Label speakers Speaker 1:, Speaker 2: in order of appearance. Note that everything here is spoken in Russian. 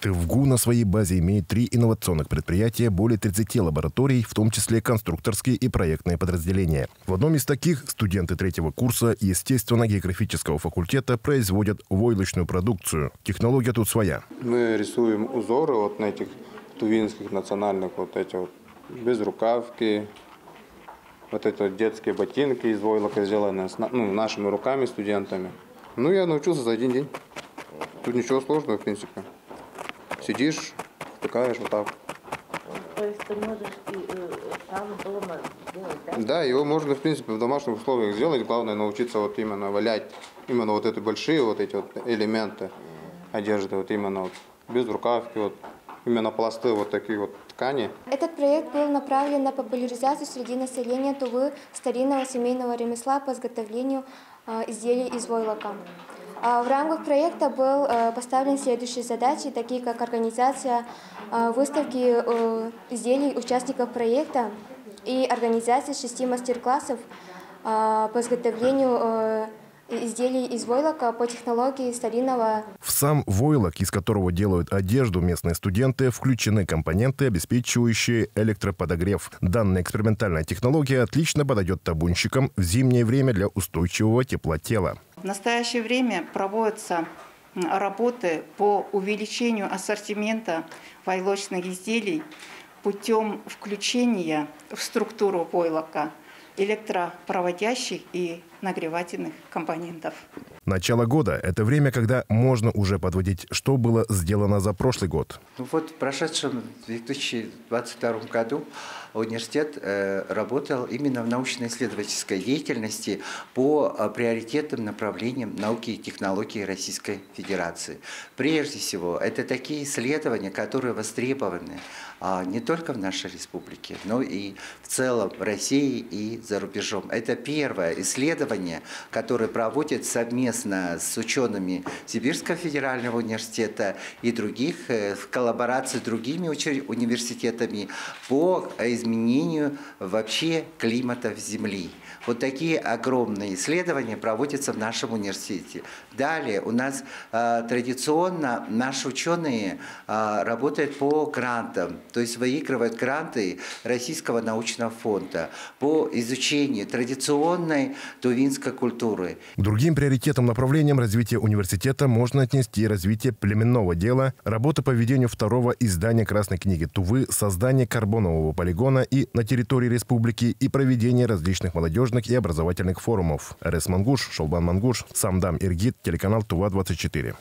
Speaker 1: ТФГУ на своей базе имеет 3 инновационных предприятия, более 30 лабораторий, в том числе конструкторские и проектные подразделения. В одном из таких студенты 3-го курса естественно-географического факультета производят войлочную продукцию. Технология тут своя.
Speaker 2: Мы рисуем узоры вот на этих тувинских национальных вот эти вот безрукавки, вот это вот детские ботинки из войлока сделаны нашими руками, студентами. Я научился за один день. Тут ничего сложного, в принципе. Сидишь, втыкаешь вот так.
Speaker 3: То есть ты можешь и там дома сделать, да?
Speaker 2: Да, его можно, в принципе, в домашних условиях сделать. Главное научиться вот именно валять, именно вот эти большие вот эти вот элементы одежды, вот именно вот без рукавки, вот именно пласты вот такие вот ткани.
Speaker 4: Этот проект был направлен на популяризацию среди населения Тувы старинного семейного ремесла по изготовлению изделий из войлока. В рамках проекта был поставлен следующие задачи, такие как организация выставки изделий участников проекта и организация 6 мастер-классов по изготовлению изделий из войлока по технологии старинного.
Speaker 1: В сам войлок, из которого делают одежду местные студенты, включены компоненты, обеспечивающие электроподогрев. Данная экспериментальная технология отлично подойдет табунщикам в зимнее время для устойчивого тепла тела.
Speaker 5: В настоящее время проводятся работы по увеличению ассортимента войлочных изделий путем включения в структуру войлока электропроводящих и нагревательных компонентов.
Speaker 1: Начало года – это время, когда можно уже подводить, что было сделано за прошлый год.
Speaker 6: В прошедшем 2022 году университет работал именно в научно-исследовательской деятельности по приоритетным направлениям науки и технологий Российской Федерации. Прежде всего, это такие исследования, которые востребованы не только в нашей республике, но и в целом в России и за рубежом. Это первое исследование, которое проводит совместно с учеными Сибирского федерального университета и других, в коллаборации с другими университетами по изменению вообще климата Земли. Вот такие огромные исследования проводятся в нашем университете. Далее у нас традиционно наши ученые работают по грантам, то есть выигрывают гранты Российского научного фонда по изучению традиционной тувинской культуры.
Speaker 1: К другим приоритетным направлениям развития университета можно отнести развитие племенного дела, работа по ведению 2-го издания Красной книги Тувы, создание карбонового полигона и на территории республики и проведение различных молодежных и образовательных форумов. Арес Мангуш, Шолбан Мангуш, Самдам Иргит, телеканал Тува 24.